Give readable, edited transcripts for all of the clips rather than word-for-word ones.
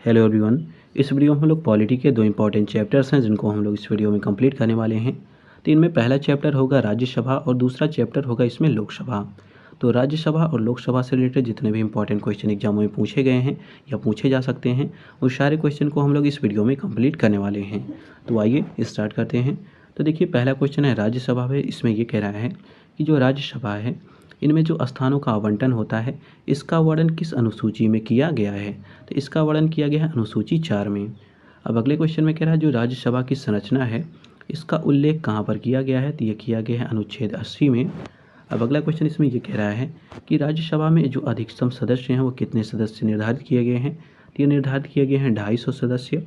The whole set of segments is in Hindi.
Hello everyone. इस वीडियो में हम लोग पॉलिटी के दो इंपॉर्टेंट चैप्टर्स हैं जिनको हम लोग इस वीडियो में कंप्लीट करने वाले हैं। तो इनमें पहला चैप्टर होगा राज्यसभा और दूसरा चैप्टर होगा इसमें लोकसभा। तो राज्यसभा और लोकसभा से रिलेटेड जितने भी इंपॉर्टेंट क्वेश्चन एग्जामों में पूछे गए हैं या पूछे जा सकते हैं उस सारे क्वेश्चन को हम लोग इस वीडियो में कंप्लीट करने वाले हैं। तो आइए स्टार्ट करते हैं। तो देखिए पहला क्वेश्चन है राज्यसभा में। इसमें ये कह रहा है कि जो राज्यसभा है इनमें जो स्थानों का आवंटन होता है इसका वर्णन किस अनुसूची में किया गया है। तो इसका वर्णन किया गया है अनुसूची 4 में। अब अगले क्वेश्चन में कह रहा है जो राज्यसभा की संरचना है इसका उल्लेख कहाँ पर किया गया है। तो ये किया गया है अनुच्छेद 80 में। अब अगला क्वेश्चन इसमें ये कह रहा है कि राज्यसभा में जो अधिकतम सदस्य हैं वो कितने सदस्य निर्धारित किए गए हैं। तो ये निर्धारित किए गए हैं 250 सदस्य।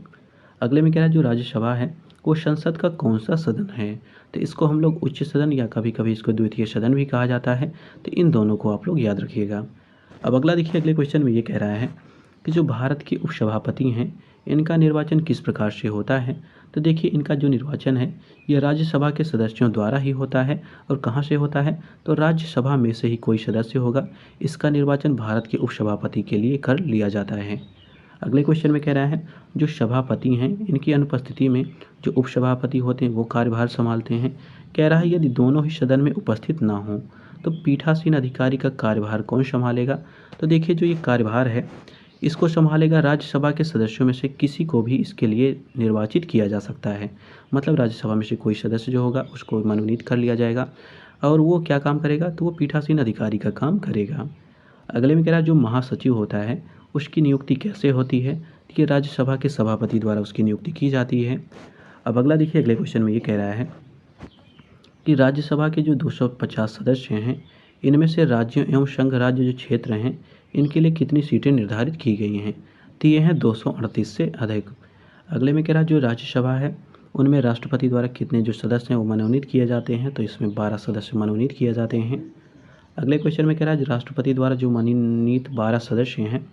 अगले में कह रहा है जो राज्यसभा है वो संसद का कौन सा सदन है। तो इसको हम लोग उच्च सदन या कभी कभी इसको द्वितीय सदन भी कहा जाता है। तो इन दोनों को आप लोग याद रखिएगा। अब अगला देखिए अगले क्वेश्चन में ये कह रहा है कि जो भारत के उपसभापति हैं इनका निर्वाचन किस प्रकार से होता है। तो देखिए इनका जो निर्वाचन है ये राज्यसभा के सदस्यों द्वारा ही होता है। और कहाँ से होता है तो राज्यसभा में से ही कोई सदस्य होगा। इसका निर्वाचन भारत के उपसभापति के लिए कर लिया जाता है। अगले क्वेश्चन में कह रहा है जो सभापति हैं इनकी अनुपस्थिति में जो उपसभापति होते हैं वो कार्यभार संभालते हैं। कह रहा है यदि दोनों ही सदन में उपस्थित ना हो तो पीठासीन अधिकारी का कार्यभार कौन संभालेगा। तो देखिए जो ये कार्यभार है इसको संभालेगा राज्यसभा के सदस्यों में से किसी को भी इसके लिए निर्वाचित किया जा सकता है। मतलब राज्यसभा में से कोई सदस्य जो होगा उसको मनोनीत कर लिया जाएगा और वो क्या काम करेगा तो वो पीठासीन अधिकारी का काम करेगा। अगले में कह रहा है जो महासचिव होता है उसकी नियुक्ति कैसे होती है। कि राज्यसभा के सभापति द्वारा उसकी नियुक्ति की जाती है। अब अगला देखिए अगले क्वेश्चन में ये कह रहा है कि राज्यसभा के जो 250 सदस्य हैं इनमें से राज्यों एवं संघ राज्य जो क्षेत्र हैं इनके लिए कितनी सीटें निर्धारित की गई हैं। तो ये हैं 238 से अधिक। अगले में कह रहा है जो राज्यसभा है उनमें राष्ट्रपति द्वारा कितने जो सदस्य हैं वो मनोनीत किए जाते हैं। तो इसमें 12 सदस्य मनोनीत किए जाते हैं। अगले क्वेश्चन में कह रहा है राष्ट्रपति द्वारा जो मनोनीत 12 सदस्य हैं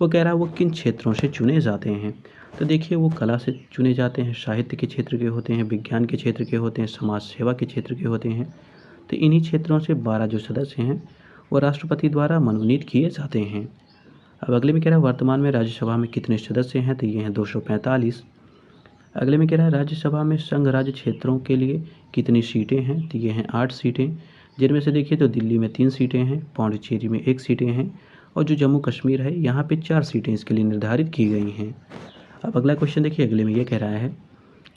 वो कह रहा है वो किन क्षेत्रों से चुने जाते हैं। तो देखिए वो कला से चुने जाते हैं, साहित्य के क्षेत्र के होते हैं, विज्ञान के क्षेत्र के होते हैं, समाज सेवा के क्षेत्र के होते हैं। तो इन्हीं क्षेत्रों से 12 जो सदस्य हैं वो राष्ट्रपति द्वारा मनोनीत किए जाते हैं। अब अगले में कह रहा है वर्तमान में राज्यसभा में कितने सदस्य हैं। तो ये हैं 245। अगले में कह रहा है राज्यसभा में संघ राज्य क्षेत्रों के लिए कितनी सीटें हैं। तो ये हैं 8 सीटें जिनमें से देखिए तो दिल्ली में 3 सीटें हैं, पौंडीचेरी में 1 सीटें हैं और जो जम्मू कश्मीर है यहाँ पे 4 सीटें इसके लिए निर्धारित की गई हैं। अब अगला क्वेश्चन देखिए अगले में ये कह रहा है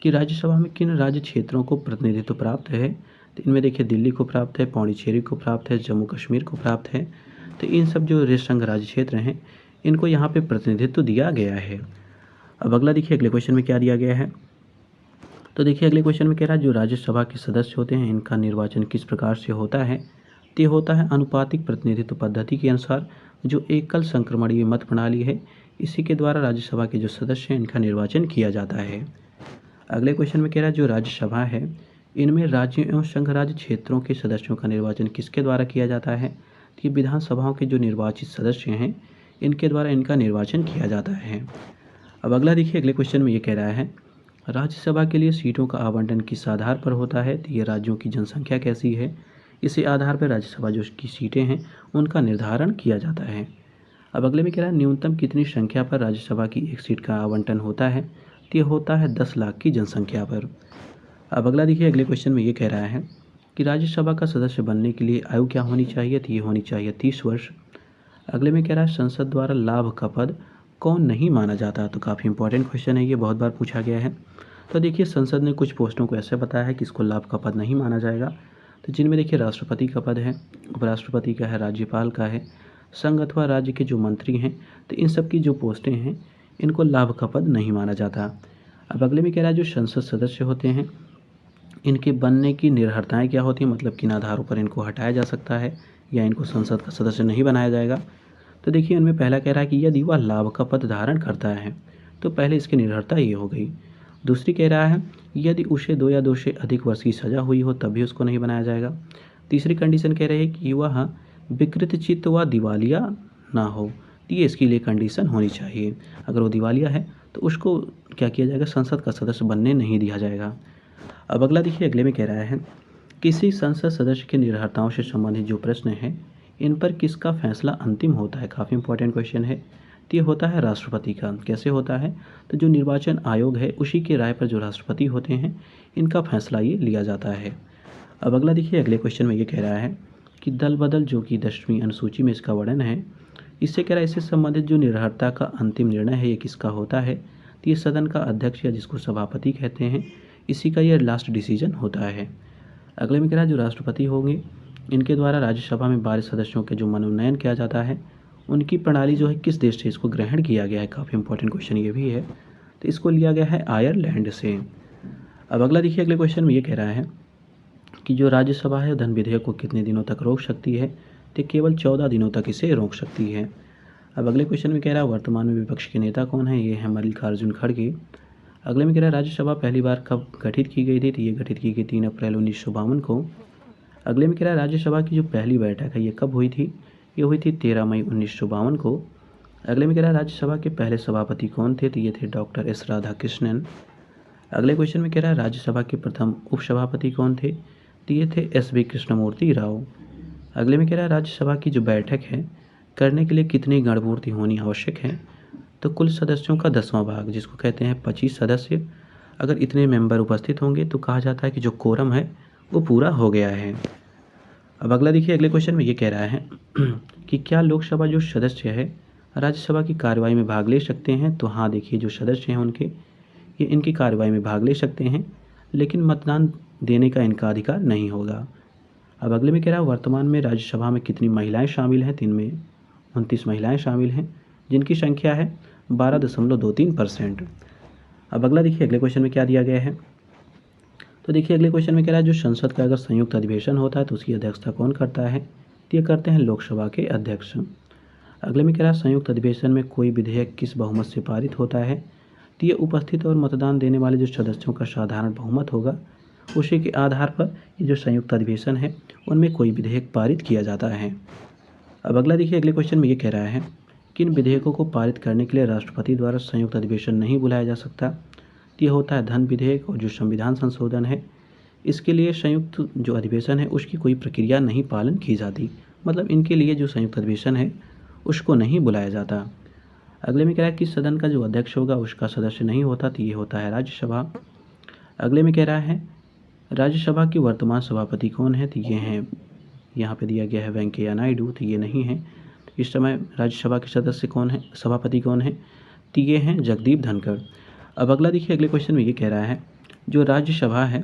कि राज्यसभा में किन राज्य क्षेत्रों को प्रतिनिधित्व प्राप्त है। तो इनमें देखिए दिल्ली को प्राप्त है, पौंडीचेरी को प्राप्त है, जम्मू कश्मीर को प्राप्त है। तो इन सब जो संघ राज्य क्षेत्र हैं इनको यहाँ पे प्रतिनिधित्व दिया गया है। अब अगला देखिए अगले क्वेश्चन में क्या दिया गया है। तो देखिए अगले क्वेश्चन में कह रहा है जो राज्यसभा के सदस्य होते हैं इनका निर्वाचन किस प्रकार से होता है। तो ये होता है अनुपातिक प्रतिनिधित्व पद्धति के अनुसार। जो एकल संक्रमणीय मत प्रणाली है इसी के द्वारा राज्यसभा के जो सदस्य हैं इनका निर्वाचन किया जाता है। अगले क्वेश्चन में कह रहा है जो राज्यसभा है इनमें राज्यों एवं संघ राज्य क्षेत्रों के सदस्यों का निर्वाचन किसके द्वारा किया जाता है। तो ये विधानसभाओं के जो निर्वाचित सदस्य हैं इनके द्वारा इनका निर्वाचन किया जाता है। अब अगला देखिए अगले क्वेश्चन में ये कह रहा है राज्यसभा के लिए सीटों का आवंटन किस आधार पर होता है। तो ये राज्यों की जनसंख्या कैसी है इसी आधार पर राज्यसभा जो की सीटें हैं उनका निर्धारण किया जाता है। अब अगले में कह रहा है न्यूनतम कितनी संख्या पर राज्यसभा की एक सीट का आवंटन होता है। तो ये होता है 10 लाख की जनसंख्या पर। अब अगला देखिए अगले क्वेश्चन में ये कह रहा है कि राज्यसभा का सदस्य बनने के लिए आयु क्या होनी चाहिए। तो ये होनी चाहिए 30 वर्ष। अगले में कह रहा है संसद द्वारा लाभ का पद कौन नहीं माना जाता। तो काफ़ी इंपॉर्टेंट क्वेश्चन है, ये बहुत बार पूछा गया है। तो देखिए संसद ने कुछ पोस्टों को ऐसे बताया है कि इसको लाभ का पद नहीं माना जाएगा। तो जिनमें देखिए राष्ट्रपति का पद है, उपराष्ट्रपति का है, राज्यपाल का है, संघ अथवा राज्य के जो मंत्री हैं। तो इन सब की जो पोस्टें हैं इनको लाभ का पद नहीं माना जाता। अब अगले में कह रहा है जो संसद सदस्य होते हैं इनके बनने की निर्भरताएँ क्या होती हैं, मतलब किन आधारों पर इनको हटाया जा सकता है या इनको संसद का सदस्य नहीं बनाया जाएगा। तो देखिए उनमें पहला कह रहा है कि यदि वह लाभ का पद धारण करता है। तो पहले इसकी निर्भरता ये हो गई। दूसरी कह रहा है यदि उसे 2 या 2 से अधिक वर्ष की सज़ा हुई हो तब भी उसको नहीं बनाया जाएगा। तीसरी कंडीशन कह रही है कि वह विकृत चित्त व दिवालिया ना हो। तो ये इसके लिए कंडीशन होनी चाहिए। अगर वो दिवालिया है तो उसको क्या किया जाएगा, संसद का सदस्य बनने नहीं दिया जाएगा। अब अगला देखिए अगले में कह रहा है किसी संसद सदस्य की निर्भरताओं से संबंधित जो प्रश्न है इन पर किसका फैसला अंतिम होता है। काफ़ी इंपॉर्टेंट क्वेश्चन है। तो ये होता है राष्ट्रपति का। कैसे होता है? तो जो निर्वाचन आयोग है उसी की राय पर जो राष्ट्रपति होते हैं इनका फैसला ये लिया जाता है। अब अगला देखिए, अगले क्वेश्चन में ये कह रहा है कि दल बदल जो कि 10वीं अनुसूची में इसका वर्णन है, इससे कह रहा है इससे संबंधित जो निर्भरता का अंतिम निर्णय है ये किसका होता है? तो ये सदन का अध्यक्ष या जिसको सभापति कहते हैं, इसी का ये लास्ट डिसीजन होता है। अगले में कह रहा है जो राष्ट्रपति होंगे इनके द्वारा राज्यसभा में 12 सदस्यों के जो मनोनयन किया जाता है उनकी प्रणाली जो है किस देश से इसको ग्रहण किया गया है? काफ़ी इंपॉर्टेंट क्वेश्चन ये भी है। तो इसको लिया गया है आयरलैंड से। अब अगला देखिए, अगले क्वेश्चन में ये कह रहा है कि जो राज्यसभा है धन विधेयक को कितने दिनों तक रोक सकती है? तो केवल 14 दिनों तक इसे रोक सकती है। अब अगले क्वेश्चन में कह रहा है वर्तमान में विपक्ष के नेता कौन है? ये है मल्लिकार्जुन खड़गे। अगले में कह रहा है राज्यसभा पहली बार कब गठित की गई थी? तो ये गठित की गई 3 अप्रैल 1952 को। अगले में कह रहा है राज्यसभा की जो पहली बैठक है ये कब हुई थी? ये हुई थी 13 मई 1952 को। अगले में कह रहा है राज्यसभा के पहले सभापति कौन थे? तो ये थे डॉक्टर एस राधाकृष्णन। अगले क्वेश्चन में कह रहा है राज्यसभा के प्रथम उपसभापति कौन थे? तो ये थे एस वी कृष्णमूर्ति राव। अगले में कह रहा है राज्यसभा की जो बैठक है करने के लिए कितनी गणपूर्ति होनी आवश्यक है? तो कुल सदस्यों का 10वां भाग, जिसको कहते हैं 25 सदस्य, अगर इतने मेंबर उपस्थित होंगे तो कहा जाता है कि जो कोरम है वो पूरा हो गया है। अब अगला देखिए, अगले क्वेश्चन में ये कह रहा है कि क्या लोकसभा जो सदस्य है राज्यसभा की कार्यवाही में भाग ले सकते हैं? तो हाँ, देखिए जो सदस्य हैं उनके ये इनकी कार्यवाही में भाग ले सकते हैं, लेकिन मतदान देने का इनका अधिकार नहीं होगा। अब अगले में कह रहा है वर्तमान में राज्यसभा में कितनी महिलाएं शामिल हैं? तो इनमें 29 महिलाएं शामिल हैं, जिनकी संख्या है 12.23%। अब अगला देखिए, अगले क्वेश्चन में क्या दिया गया है? तो देखिए अगले क्वेश्चन में कह रहा है जो संसद का अगर संयुक्त अधिवेशन होता है तो उसकी अध्यक्षता कौन करता है? तो ये करते हैं लोकसभा के अध्यक्ष। अगले में कह रहा है संयुक्त अधिवेशन में कोई विधेयक किस बहुमत से पारित होता है? तो ये उपस्थित और मतदान देने वाले जो सदस्यों का साधारण बहुमत होगा उसी के आधार पर ये जो संयुक्त अधिवेशन है उनमें कोई विधेयक पारित किया जाता है। अब अगला देखिए, अगले क्वेश्चन में ये कह रहा है किन विधेयकों को पारित करने के लिए राष्ट्रपति द्वारा संयुक्त अधिवेशन नहीं बुलाया जा सकता? तो ये होता है धन विधेयक और जो संविधान संशोधन है, इसके लिए संयुक्त जो अधिवेशन है उसकी कोई प्रक्रिया नहीं पालन की जाती, मतलब इनके लिए जो संयुक्त अधिवेशन है उसको नहीं बुलाया जाता। अगले में कह रहा है कि सदन का जो अध्यक्ष होगा उसका सदस्य नहीं होता, तो ये होता है राज्यसभा। अगले में कह रहा है राज्यसभा की वर्तमान सभापति कौन है? तो ये हैं, यहाँ पे दिया गया है वेंकैया नायडू, तो ये नहीं है। इस समय राज्यसभा के सदस्य कौन है, सभापति कौन है? तो ये हैं जगदीप धनखड़। अब अगला देखिए, अगले क्वेश्चन में ये कह रहा है जो राज्यसभा है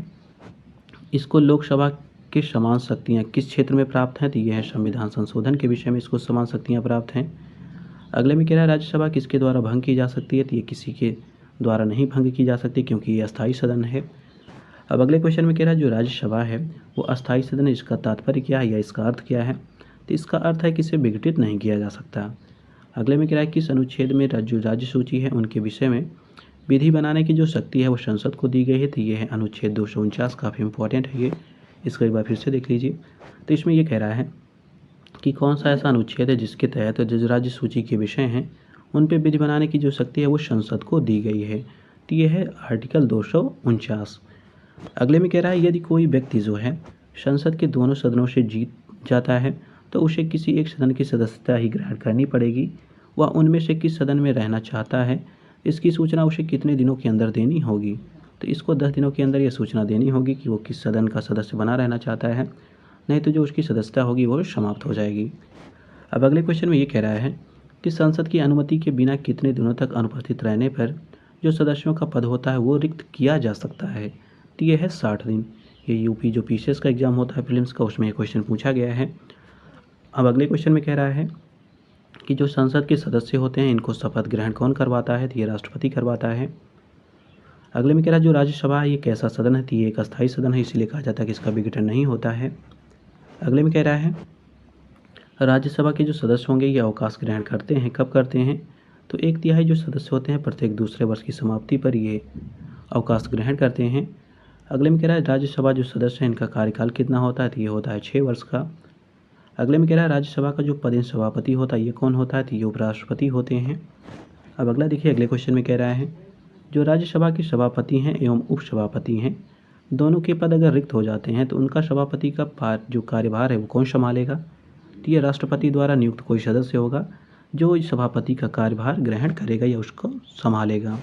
इसको लोकसभा के समान शक्तियाँ किस क्षेत्र में प्राप्त हैं? तो ये है संविधान संशोधन के विषय में इसको समान शक्तियाँ प्राप्त हैं। अगले में कह रहा है राज्यसभा किसके द्वारा भंग की जा सकती है? तो ये किसी के द्वारा नहीं भंग की जा सकती क्योंकि ये अस्थायी सदन है। अब अगले क्वेश्चन में कह रहा है जो राज्यसभा है वो अस्थायी सदन है, इसका तात्पर्य क्या है या इसका अर्थ क्या है? तो इसका अर्थ है कि इसे विघटित नहीं किया जा सकता। अगले में कह रहा है किस अनुच्छेद में जो राज्य सूची है उनके विषय में विधि बनाने की जो शक्ति है वो संसद को दी गई है? तो ये है अनुच्छेद 249, काफ़ी इंपॉर्टेंट है ये, इसको एक बार फिर से देख लीजिए। तो इसमें ये कह रहा है कि कौन सा ऐसा अनुच्छेद है जिसके तहत जो राज्य सूची के विषय हैं उन पर विधि बनाने की जो शक्ति है वो संसद को दी गई है? तो ये है आर्टिकल 249। अगले में कह रहा है यदि कोई व्यक्ति जो है संसद के दोनों सदनों से जीत जाता है तो उसे किसी एक सदन की सदस्यता ही ग्रहण करनी पड़ेगी। वह उनमें से किस सदन में रहना चाहता है इसकी सूचना उसे कितने दिनों के अंदर देनी होगी? तो इसको 10 दिनों के अंदर यह सूचना देनी होगी कि वो किस सदन का सदस्य बना रहना चाहता है, नहीं तो जो उसकी सदस्यता होगी वो समाप्त हो जाएगी। अब अगले क्वेश्चन में ये कह रहा है कि संसद की अनुमति के बिना कितने दिनों तक अनुपस्थित रहने पर जो सदस्यों का पद होता है वो रिक्त किया जा सकता है? तो ये है 60 दिन। ये यूपी जो पीसीएस का एग्जाम होता है प्रीलिम्स का, उसमें ये क्वेश्चन पूछा गया है। अब अगले क्वेश्चन में कह रहा है कि जो संसद के सदस्य होते हैं इनको शपथ ग्रहण कौन करवाता है? तो ये राष्ट्रपति करवाता है। अगले में कह रहा है जो राज्यसभा है ये कैसा सदन है? तो ये एक अस्थायी सदन है, इसीलिए कहा जाता है कि इसका विघटन नहीं होता है। अगले में कह रहा है राज्यसभा के जो सदस्य होंगे ये अवकाश ग्रहण करते हैं, कब करते हैं? तो 1/3 जो सदस्य होते हैं प्रत्येक दूसरे वर्ष की समाप्ति पर ये अवकाश ग्रहण करते हैं। अगले में कह रहा है राज्यसभा जो सदस्य हैं इनका कार्यकाल कितना होता है? तो ये होता है 6 वर्ष का। अगले में कह रहा है राज्यसभा का जो पदेन सभापति होता है ये कौन होता है? तो ये उपराष्ट्रपति होते हैं। अब अगला देखिए, अगले क्वेश्चन में कह रहा है जो राज्यसभा के सभापति हैं एवं उपसभापति हैं दोनों के पद अगर रिक्त हो जाते हैं तो उनका सभापति का जो कार्यभार है वो कौन संभालेगा? तो ये राष्ट्रपति द्वारा नियुक्त कोई सदस्य होगा जो सभापति का कार्यभार ग्रहण करेगा या उसको संभालेगा।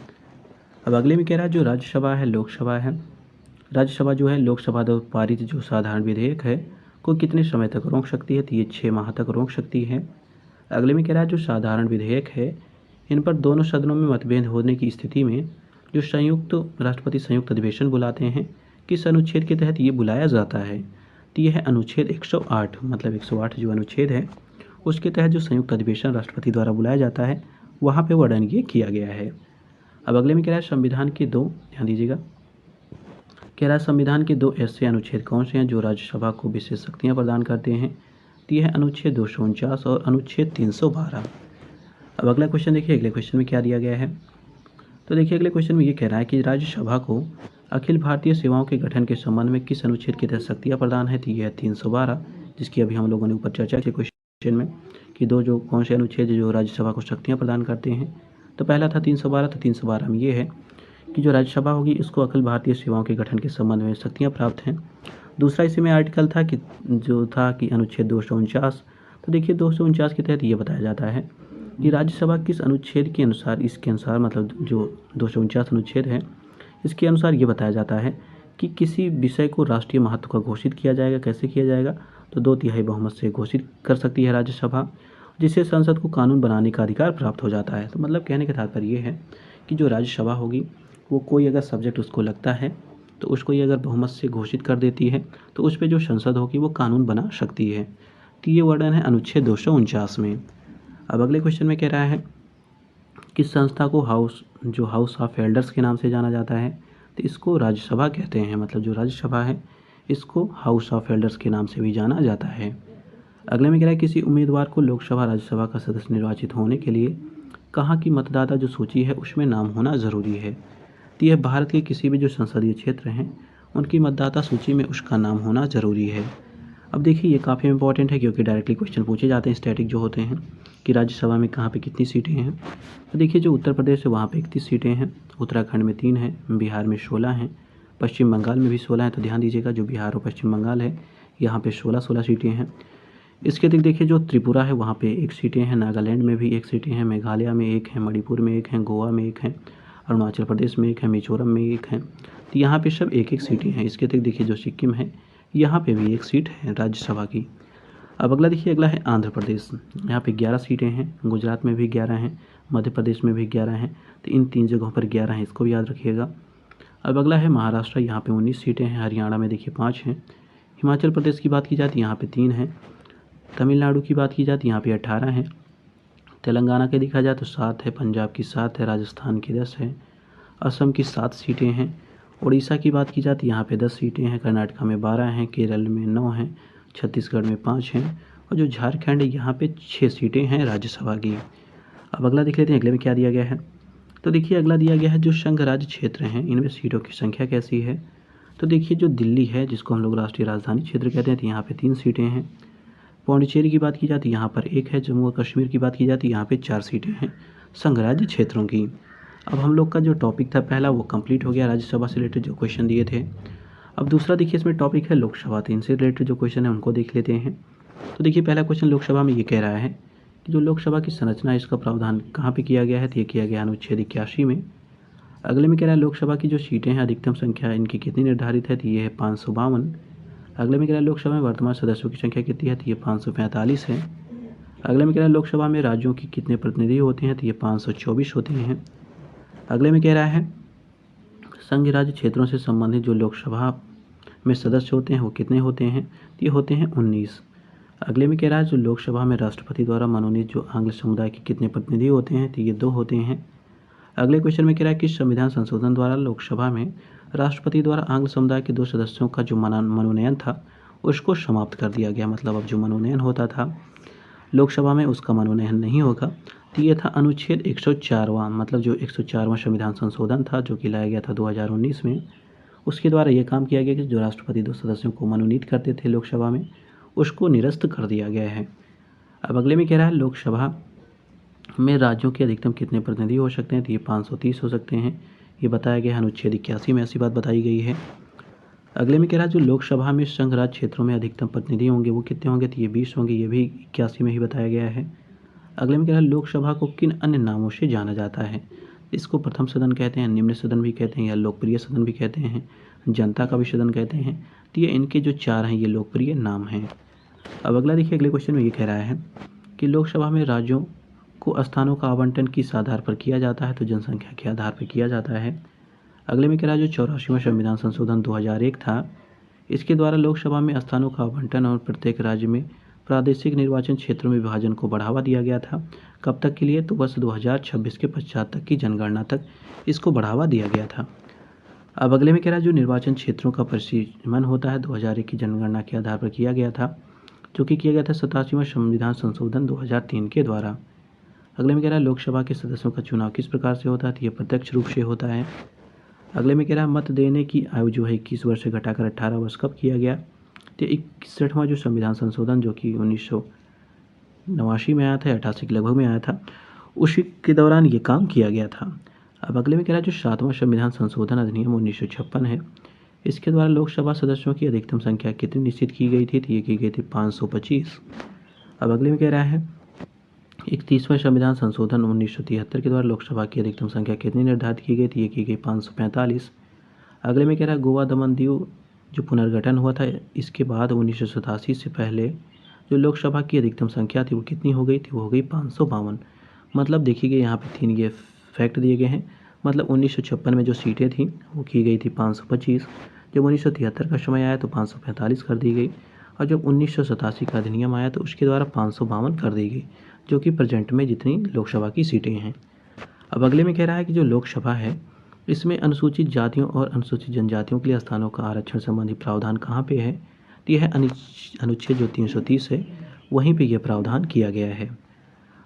अब अगले में कह रहा है जो राज्यसभा है लोकसभा है, राज्यसभा जो है लोकसभा द्वारा पारित जो साधारण विधेयक है को कितने समय तक रोक सकती है, तो ये 6 माह तक रोक सकती है। अगले में कह रहा है जो साधारण विधेयक है इन पर दोनों सदनों में मतभेद होने की स्थिति में जो संयुक्त राष्ट्रपति संयुक्त अधिवेशन बुलाते हैं, किस अनुच्छेद के तहत ये बुलाया जाता है, तो यह है अनुच्छेद 108। मतलब 108 जो अनुच्छेद है उसके तहत जो संयुक्त अधिवेशन राष्ट्रपति द्वारा बुलाया जाता है वहाँ पे वर्णन ये किया गया है। अब अगले में कह रहा है संविधान के दो, ध्यान दीजिएगा, कह रहा है संविधान के दो ऐसे अनुच्छेद कौन से हैं जो राज्यसभा को विशेष शक्तियाँ प्रदान करते हैं, तो यह है अनुच्छेद 249 और अनुच्छेद 312। अब अगला क्वेश्चन देखिए, अगले क्वेश्चन में क्या दिया गया है, तो देखिए अगले क्वेश्चन में ये कह रहा है कि राज्यसभा को अखिल भारतीय सेवाओं के गठन के संबंध में किस अनुच्छेद के तहत शक्तियाँ प्रदान है, तो यह है 312, जिसकी अभी हम लोगों ने ऊपर चर्चा की क्वेश्चन में कि दो जो कौन से अनुच्छेद जो राज्यसभा को शक्तियाँ प्रदान करते हैं। तो पहला था 312, तो 312 में ये है कि जो राज्यसभा होगी इसको अखिल भारतीय सेवाओं के गठन के संबंध में शक्तियाँ प्राप्त हैं। दूसरा इसी में आर्टिकल था कि जो था कि अनुच्छेद 249, तो देखिए 249 के तहत ये बताया जाता है कि राज्यसभा किस अनुच्छेद के अनुसार, इसके अनुसार मतलब जो 249 अनुच्छेद है इसके अनुसार ये बताया जाता है कि किसी विषय को राष्ट्रीय महत्व का घोषित किया जाएगा। कैसे किया जाएगा, तो 2/3 बहुमत से घोषित कर सकती है राज्यसभा, जिससे संसद को कानून बनाने का अधिकार प्राप्त हो जाता है। तो मतलब कहने का तात्पर्य ये है कि जो राज्यसभा होगी वो कोई अगर सब्जेक्ट उसको लगता है तो उसको ये अगर बहुमत से घोषित कर देती है तो उस पर जो संसद होगी वो कानून बना सकती है। तो ये वर्णन है अनुच्छेद 249 में। अब अगले क्वेश्चन में कह रहा है किस संस्था को हाउस ऑफ एल्डर्स के नाम से जाना जाता है, तो इसको राज्यसभा कहते हैं। मतलब जो राज्यसभा है इसको हाउस ऑफ एल्डर्स के नाम से भी जाना जाता है। अगले में कह रहा है किसी उम्मीदवार को लोकसभा राज्यसभा का सदस्य निर्वाचित होने के लिए कहाँ की मतदाता जो सूची है उसमें नाम होना ज़रूरी है, तो यह भारत के किसी भी जो संसदीय क्षेत्र हैं उनकी मतदाता सूची में उसका नाम होना ज़रूरी है। अब देखिए ये काफ़ी इंपॉर्टेंट है क्योंकि डायरेक्टली क्वेश्चन पूछे जाते हैं स्टैटिक जो होते हैं कि राज्यसभा में कहाँ पे कितनी सीटें हैं। तो देखिए जो उत्तर प्रदेश है वहाँ पे 31 सीटें हैं, उत्तराखंड में 3 हैं, बिहार में 16 हैं, पश्चिम बंगाल में भी 16 हैं। तो ध्यान दीजिएगा जो बिहार और पश्चिम बंगाल है यहाँ पे 16 सीटें हैं। इसके अधिक देखिए जो त्रिपुरा है वहाँ पे 1 सीटें हैं, नागालैंड में भी 1 सीटें हैं, मेघालय में 1 है, मणिपुर में 1 है, गोवा में 1 है, अरुणाचल प्रदेश में 1 है, मिजोरम में 1 है। तो यहाँ पे सब 1-1 सीटें हैं। इसके अतिरिक्त देखिए जो सिक्किम है यहाँ पे भी 1 सीट है राज्यसभा की। अब अगला देखिए, अगला है आंध्र प्रदेश, यहाँ पे 11 सीटें हैं, गुजरात में भी 11 हैं, मध्य प्रदेश में भी 11 हैं। तो इन 3 जगहों पर 11 हैं, इसको भी याद रखिएगा। अब अगला है महाराष्ट्र, यहाँ पे 19 सीटें हैं, हरियाणा में देखिए 5 हैं, हिमाचल प्रदेश की बात की जाती यहाँ पे 3 हैं, तमिलनाडु की बात की जाती यहाँ पे 18 हैं, तेलंगाना के देखा जाए तो 7 है, पंजाब की 7 है, राजस्थान की 10 है, असम की 7 सीटें हैं, उड़ीसा की बात की जाती यहाँ पे 10 सीटें हैं, कर्नाटका में 12 हैं, केरल में 9 हैं, छत्तीसगढ़ में 5 हैं और जो झारखंड है यहाँ पे 6 सीटें हैं राज्यसभा की। अब अगला देख लेते हैं, अगले में क्या दिया गया है। तो देखिए अगला दिया गया है जो संघ राज्य क्षेत्र हैं इनमें सीटों की संख्या कैसी है। तो देखिए जो दिल्ली है जिसको हम लोग राष्ट्रीय राजधानी क्षेत्र कहते हैं, तो यहाँ पे 3 सीटें हैं, पौंडीचेरी की बात की जाती है यहाँ पर 1 है, जम्मू और कश्मीर की बात की जाती है यहाँ पे 4 सीटें हैं संघ राज्य क्षेत्रों की। अब हम लोग का जो टॉपिक था पहला वो कंप्लीट हो गया, राज्यसभा से रिलेटेड जो क्वेश्चन दिए थे। अब दूसरा देखिए इसमें टॉपिक है लोकसभा, तो इनसे रिलेटेड जो क्वेश्चन है उनको देख लेते हैं। तो देखिए पहला क्वेश्चन लोकसभा में ये कह रहा है कि जो लोकसभा की संरचना है इसका प्रावधान कहाँ पे किया गया है, तो ये किया गया अनुच्छेद 81 में। अगले में कह रहा है लोकसभा की जो सीटें हैं अधिकतम संख्या इनकी कितनी निर्धारित है, तो ये है 552। अगले में कह रहा है लोकसभा में वर्तमान सदस्यों की संख्या कितनी है, तो ये 545 है। अगले में कह रहा है लोकसभा में राज्यों की कितने प्रतिनिधि होते हैं, तो ये 524 होते हैं। अगले में कह रहा है संघ राज्य क्षेत्रों से संबंधित जो लोकसभा में सदस्य होते हैं वो कितने होते हैं, तो ये होते हैं 19। अगले में कह रहा है जो लोकसभा में राष्ट्रपति द्वारा मनोनीत जो आंग्ल समुदाय के कितने प्रतिनिधि होते हैं, तो ये 2 होते हैं। अगले क्वेश्चन में कह रहा है कि संविधान संशोधन द्वारा लोकसभा में राष्ट्रपति द्वारा आंग्ल समुदाय के 2 सदस्यों का जो मनोनयन था उसको समाप्त कर दिया गया। मतलब अब जो मनोनयन होता था लोकसभा में उसका मनोनयन नहीं होगा। तो ये था अनुच्छेद 104वां, मतलब जो 104वां संविधान संशोधन था जो कि लाया गया था 2019 में, उसके द्वारा ये काम किया गया कि जो राष्ट्रपति 2 सदस्यों को मनोनीत करते थे लोकसभा में उसको निरस्त कर दिया गया है। अब अगले में कह रहा है लोकसभा में राज्यों के अधिकतम कितने प्रतिनिधि हो सकते हैं, तो ये 530 हो सकते हैं, ये बताया गया है अनुच्छेद 81 में, ऐसी बात बताई गई है। अगले में कह रहा है जो लोकसभा में संघ राज्य क्षेत्रों में अधिकतम प्रतिनिधि होंगे वो कितने होंगे, तो ये 20 होंगे, ये भी 81 में ही बताया गया है। अगले में कह रहा है लोकसभा को किन अन्य नामों से जाना जाता है। इसको प्रथम सदन कहते हैं, निम्न सदन भी कहते हैं या लोकप्रिय सदन भी कहते हैं, जनता का भी सदन कहते हैं। तो ये इनके जो चार हैं ये लोकप्रिय नाम हैं। अब अगला देखिए, अगले क्वेश्चन में ये कह रहा है कि लोकसभा में राज्यों को स्थानों का आवंटन किस आधार पर किया जाता है, तो जनसंख्या के आधार पर किया जाता है। अगले में कह रहा है जो 84वां संविधान संशोधन 2001 था, इसके द्वारा लोकसभा में स्थानों का आवंटन और प्रत्येक राज्य में प्रादेशिक निर्वाचन क्षेत्रों में विभाजन को बढ़ावा दिया गया था। कब तक के लिए, तो वर्ष 2026 के पश्चात तक की जनगणना तक इसको बढ़ावा दिया गया था। अब अगले में कह रहा है जो निर्वाचन क्षेत्रों का परिसीमन होता है 2001 की जनगणना के आधार पर किया गया था, जो कि किया गया था 87वां संविधान संशोधन 2003 के द्वारा। अगले में कह रहा है लोकसभा के सदस्यों का चुनाव किस प्रकार से होता है, तो ये प्रत्यक्ष रूप से होता है। अगले में कह रहा है मत देने की आयु जो है 21 वर्ष से घटाकर 18 वर्ष कब किया गया, तो 61वां जो संविधान संशोधन जो कि 1989 में आया था, 88 के लगभग में आया था, उसी के दौरान ये काम किया गया था। अब अगले में कह रहा है जो 7वां संविधान संशोधन अधिनियम 1956 है, इसके द्वारा लोकसभा सदस्यों की अधिकतम संख्या कितनी निश्चित की गई थी, तो ये की गई थी 525। अब अगले में कह रहा है 31वां संविधान संशोधन 1973 के द्वारा लोकसभा की अधिकतम संख्या कितनी निर्धारित की गई थी, ये की गई 545। अगले में कह रहा है गोवा दमन दीव जो पुनर्गठन हुआ था, इसके बाद 1987 से पहले जो लोकसभा की अधिकतम संख्या थी वो कितनी हो गई थी, वो हो गई 552। मतलब देखिए यहाँ पे 3 ये फैक्ट दिए गए हैं। मतलब 1956 में जो सीटें थी वो की गई थी 525, जब 1973 का समय आया तो 545 कर दी गई, और जब 1987 का अधिनियम आया तो उसके द्वारा 552 कर दी गई, जो कि प्रेजेंट में जितनी लोकसभा की सीटें हैं। अब अगले में कह रहा है कि जो लोकसभा है इसमें अनुसूचित जातियों और अनुसूचित जनजातियों के लिए स्थानों का आरक्षण संबंधी प्रावधान कहाँ पे है, तो यह अनुच्छेद जो 330 है वहीं पे यह प्रावधान किया गया है।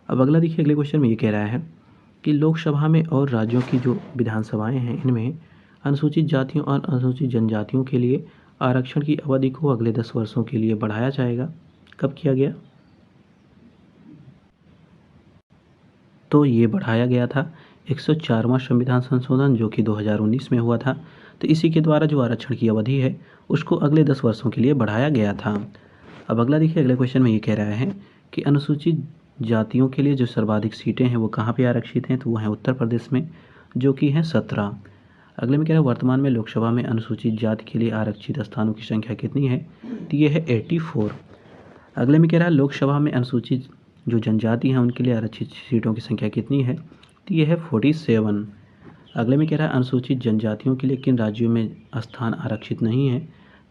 अब अगला देखिए, अगले क्वेश्चन में ये कह रहा है कि लोकसभा में और राज्यों की जो विधानसभाएं हैं इनमें अनुसूचित जातियों और अनुसूचित जनजातियों के लिए आरक्षण की अवधि को अगले 10 वर्षों के लिए बढ़ाया जाएगा। कब किया गया, तो ये बढ़ाया गया था 104वां संविधान संशोधन जो कि 2019 में हुआ था। तो इसी के द्वारा जो आरक्षण की अवधि है उसको अगले 10 वर्षों के लिए बढ़ाया गया था। अब अगला देखिए, अगले क्वेश्चन में ये कह रहा है कि अनुसूचित जातियों के लिए जो सर्वाधिक सीटें हैं वो कहाँ पे आरक्षित हैं, तो वो हैं उत्तर प्रदेश में, जो कि हैं 17। अगले में कह रहा है वर्तमान में लोकसभा में अनुसूचित जाति के लिए आरक्षित स्थानों की संख्या कितनी है, तो ये है 84। अगले में कह रहा है लोकसभा में अनुसूचित जो जनजाति हैं उनके लिए आरक्षित सीटों की संख्या कितनी है, तो ये है 47। अगले में कह रहा है अनुसूचित जनजातियों के लिए किन राज्यों में स्थान आरक्षित नहीं है,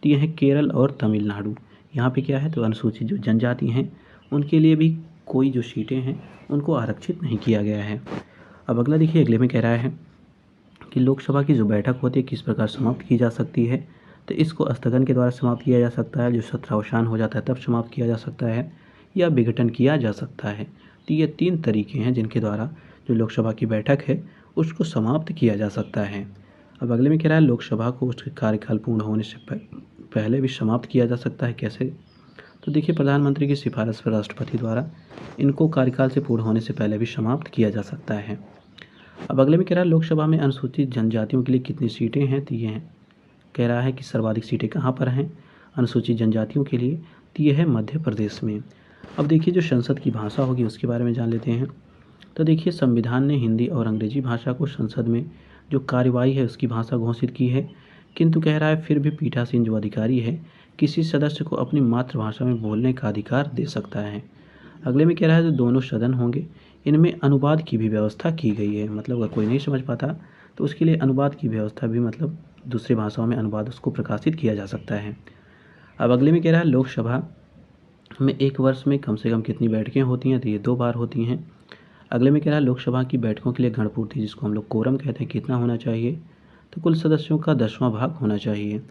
तो ये है केरल और तमिलनाडु। यहाँ पे क्या है, तो अनुसूचित जो जनजाति हैं उनके लिए भी कोई जो सीटें हैं उनको आरक्षित नहीं किया गया है। अब अगला देखिए, अगले में कह रहा है कि लोकसभा की जो बैठक होती है किस प्रकार समाप्त की जा सकती है, तो इसको स्थगन के द्वारा समाप्त किया जा सकता है, जो सत्रावसान हो जाता है तब समाप्त किया जा सकता है, या विघटन किया जा सकता है। तो ये 3 तरीके हैं जिनके द्वारा जो लोकसभा की बैठक है उसको समाप्त किया जा सकता है। अब अगले में कह रहा है लोकसभा को उसके कार्यकाल पूर्ण होने से पहले भी समाप्त किया जा सकता है। कैसे, तो देखिए प्रधानमंत्री की सिफारिश पर राष्ट्रपति द्वारा इनको कार्यकाल से पूर्ण होने से पहले भी समाप्त किया जा सकता है। अब अगले में कह रहा है लोकसभा में अनुसूचित जनजातियों के लिए कितनी सीटें हैं, तो ये हैं कह रहा है कि सर्वाधिक सीटें कहाँ पर हैं अनुसूचित जनजातियों के लिए, तो ये है मध्य प्रदेश में। अब देखिए जो संसद की भाषा होगी उसके बारे में जान लेते हैं। तो देखिए संविधान ने हिंदी और अंग्रेजी भाषा को संसद में जो कार्यवाही है उसकी भाषा घोषित की है, किंतु कह रहा है फिर भी पीठासीन जो अधिकारी है किसी सदस्य को अपनी मातृभाषा में बोलने का अधिकार दे सकता है। अगले में कह रहा है जो दोनों सदन होंगे इनमें अनुवाद की भी व्यवस्था की गई है। मतलब अगर कोई नहीं समझ पाता तो उसके लिए अनुवाद की व्यवस्था भी, मतलब दूसरी भाषाओं में अनुवाद उसको प्रकाशित किया जा सकता है। अब अगले में कह रहा है लोकसभा में एक वर्ष में कम से कम कितनी बैठकें होती हैं, तो ये 2 बार होती हैं। अगले में कह रहा है लोकसभा की बैठकों के लिए गणपूर्ति जिसको हम लोग कोरम कहते हैं कितना होना चाहिए, तो कुल सदस्यों का 10वां भाग होना चाहिए।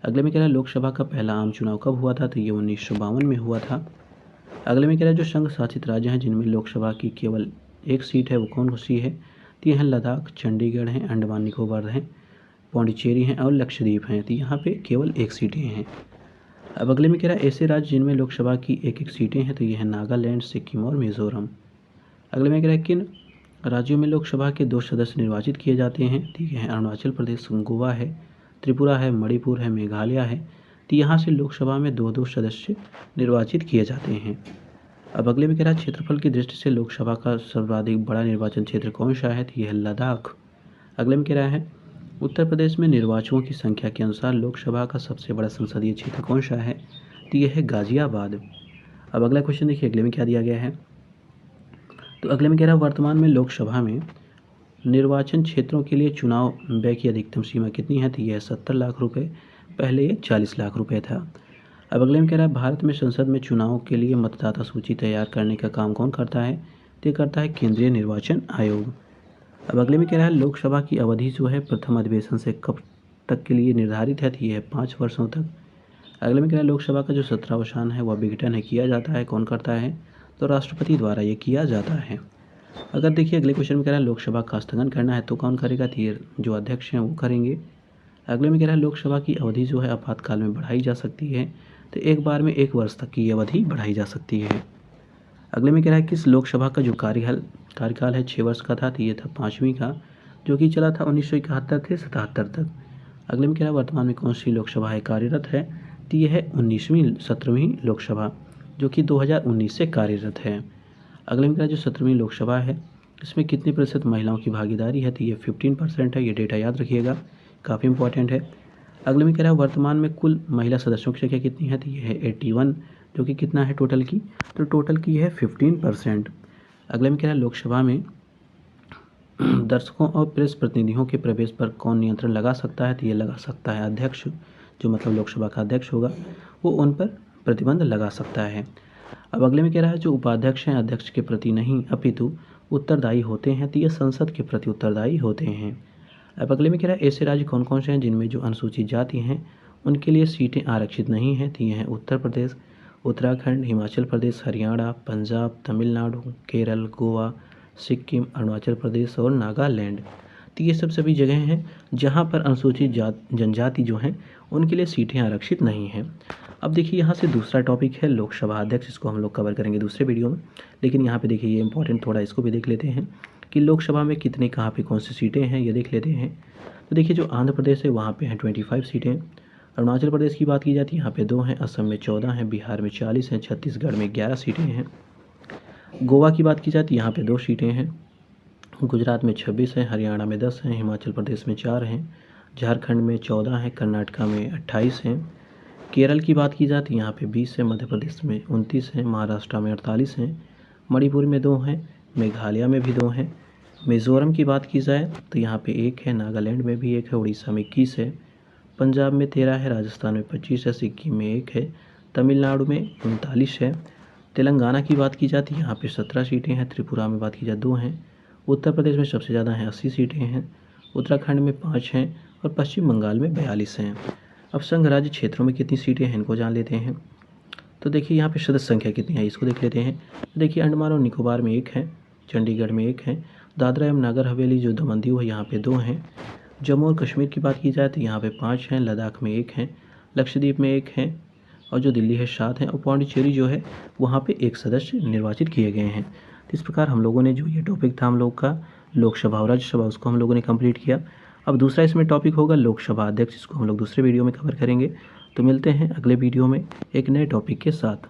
अगले में कह रहा है लोकसभा का पहला आम चुनाव कब हुआ था, तो ये 1952 में हुआ था। अगले में कह रहा है जो संघ शासित राज्य हैं जिनमें लोकसभा की केवल एक सीट है वो कौन सी है, तो ये हैं लद्दाख, चंडीगढ़ हैं, अंडमान निकोबार हैं, पौंडीचेरी हैं और लक्षद्वीप हैं। तो यहाँ पे केवल एक सीटें हैं। अब अगले में कह रहा है ऐसे राज्य जिनमें लोकसभा की एक सीटें हैं, तो ये हैं नागालैंड, सिक्किम और मिजोरम। अगले में कह रहा है किन राज्यों में लोकसभा के 2 सदस्य निर्वाचित किए जाते हैं, ठीक है अरुणाचल प्रदेश, गोवा है, त्रिपुरा है, मणिपुर है, मेघालय है। तो यहाँ से लोकसभा में 2-2 सदस्य निर्वाचित किए जाते हैं। अब अगले में कह रहा है क्षेत्रफल की दृष्टि से लोकसभा का सर्वाधिक बड़ा निर्वाचन क्षेत्र कौन सा है, तो यह है लद्दाख। अगले में कह रहा है उत्तर प्रदेश में निर्वाचकों की संख्या के अनुसार लोकसभा का सबसे बड़ा संसदीय क्षेत्र कौन सा है, तो यह है गाजियाबाद। अब अगला क्वेश्चन देखिए अगले में क्या दिया गया है, तो अगले में कह रहा है वर्तमान में लोकसभा में निर्वाचन क्षेत्रों के लिए चुनाव व्यय की अधिकतम सीमा कितनी है, तो यह 70 लाख रुपए, पहले ये 40 लाख रुपए था। अब अगले में कह रहा है भारत में संसद में चुनाव के लिए मतदाता सूची तैयार करने का काम कौन करता है, तो ये करता है केंद्रीय निर्वाचन आयोग। अब अगले में कह रहा है लोकसभा की अवधि जो है प्रथम अधिवेशन से कब तक के लिए निर्धारित है, तो ये है 5 वर्षों तक। अगले में कह रहा है लोकसभा का जो सत्रावसान है वह विघटन है किया जाता है, कौन करता है, तो राष्ट्रपति द्वारा ये किया जाता है। अगर देखिए अगले क्वेश्चन में कह रहा है लोकसभा का स्थगन करना है तो कौन करेगा, तो ये जो अध्यक्ष हैं वो करेंगे। अगले में कह रहा है लोकसभा की अवधि जो है आपातकाल में बढ़ाई जा सकती है, तो एक बार में 1 वर्ष तक की अवधि बढ़ाई जा सकती है। अगले में कह रहा है किस लोकसभा का जो कार्यकाल है 6 वर्ष का था, तो ये था 5वीं का, जो कि चला था 1971 से 77 तक। अगले में कह रहा है वर्तमान में कौन सी लोकसभा है कार्यरत है, तो ये है 17वीं लोकसभा, जो कि 2019 से कार्यरत है। अगले में कह रहा है जो 17वीं लोकसभा है इसमें कितने प्रतिशत महिलाओं की भागीदारी है, तो ये 15% है, ये डेटा याद रखिएगा, काफ़ी इंपॉर्टेंट है। अगले में कह रहा है वर्तमान में कुल महिला सदस्यों की संख्या कितनी है, तो ये है 81, जो कि कितना है टोटल की, तो टोटल की है 15%। अगले में कह रहा है लोकसभा में दर्शकों और प्रेस प्रतिनिधियों के प्रवेश पर कौन नियंत्रण लगा सकता है, तो ये लगा सकता है अध्यक्ष, जो मतलब लोकसभा का अध्यक्ष होगा वो उन पर प्रतिबंध लगा सकता है। अब अगले में कह रहा है जो उपाध्यक्ष हैं अध्यक्ष के प्रति नहीं अपितु उत्तरदायी होते हैं, तो ये संसद के प्रति उत्तरदायी होते हैं। अब अगले में कह रहा है ऐसे राज्य कौन कौन से हैं जिनमें जो अनुसूचित जाति हैं उनके लिए सीटें आरक्षित नहीं हैं, तो ये हैं उत्तर प्रदेश, उत्तराखंड, हिमाचल प्रदेश, हरियाणा, पंजाब, तमिलनाडु, केरल, गोवा, सिक्किम, अरुणाचल प्रदेश और नागालैंड। तो ये सब सभी जगह हैं जहाँ पर अनुसूचित जनजाति जो हैं उनके लिए सीटें आरक्षित नहीं हैं। अब देखिए यहाँ से दूसरा टॉपिक है लोकसभा अध्यक्ष, इसको हम लोग कवर करेंगे दूसरे वीडियो में, लेकिन यहाँ पे देखिए ये इंपॉर्टेंट थोड़ा इसको भी देख लेते हैं कि लोकसभा में कितने कहाँ पे कौन सी सीटें हैं ये देख लेते हैं। तो देखिए जो आंध्र प्रदेश है वहाँ पे हैं 25 सीटें, अरुणाचल प्रदेश की बात की जाती है यहाँ पे 2 हैं, असम में 14 हैं, बिहार में 40 हैं, छत्तीसगढ़ में 11 सीटें हैं, गोवा की बात की जाती है यहाँ पे 2 सीटें हैं, गुजरात में 26 हैं, हरियाणा में 10 हैं, हिमाचल प्रदेश में 4 हैं, झारखंड में 14 हैं, कर्नाटका में 28 हैं, केरल की बात की जाती है यहाँ पे 20 है, मध्य प्रदेश में 29 हैं, महाराष्ट्र में 48 हैं, मणिपुर में 2 हैं, मेघालय में भी 2 हैं, मिज़ोरम की बात की जाए तो यहाँ पे 1 है, नागालैंड में भी 1 है, उड़ीसा में 21 है, पंजाब में 13 है, राजस्थान में 25 है, सिक्किम में 1 है, तमिलनाडु में 39 है, तेलंगाना की बात की जाती है यहाँ पे 17 सीटें हैं, त्रिपुरा में बात की जाए 2 हैं, उत्तर प्रदेश में सबसे ज़्यादा हैं 80 सीटें हैं, उत्तराखंड में 5 हैं और पश्चिम बंगाल में 42 हैं। अब संघ राज्य क्षेत्रों में कितनी सीटें हैं इनको जान लेते हैं। तो देखिए यहाँ पे सदस्य संख्या कितनी है इसको देख लेते हैं। देखिए अंडमान और निकोबार में 1 है, चंडीगढ़ में 1 है, दादरा एवं नागर हवेली जो दमन दीव है यहाँ पे 2 हैं, जम्मू और कश्मीर की बात की जाए तो यहाँ पे 5 हैं, लद्दाख में 1 है, लक्षद्वीप में 1 है और जो दिल्ली है 7 हैं और पौंडीचेरी जो है वहाँ पे 1 सदस्य निर्वाचित किए गए हैं। तो इस प्रकार हम लोगों ने जो ये टॉपिक था हम लोग का लोकसभा और राज्यसभा उसको हम लोगों ने कंप्लीट किया। अब दूसरा इसमें टॉपिक होगा लोकसभा अध्यक्ष, इसको हम लोग दूसरे वीडियो में कवर करेंगे। तो मिलते हैं अगले वीडियो में एक नए टॉपिक के साथ।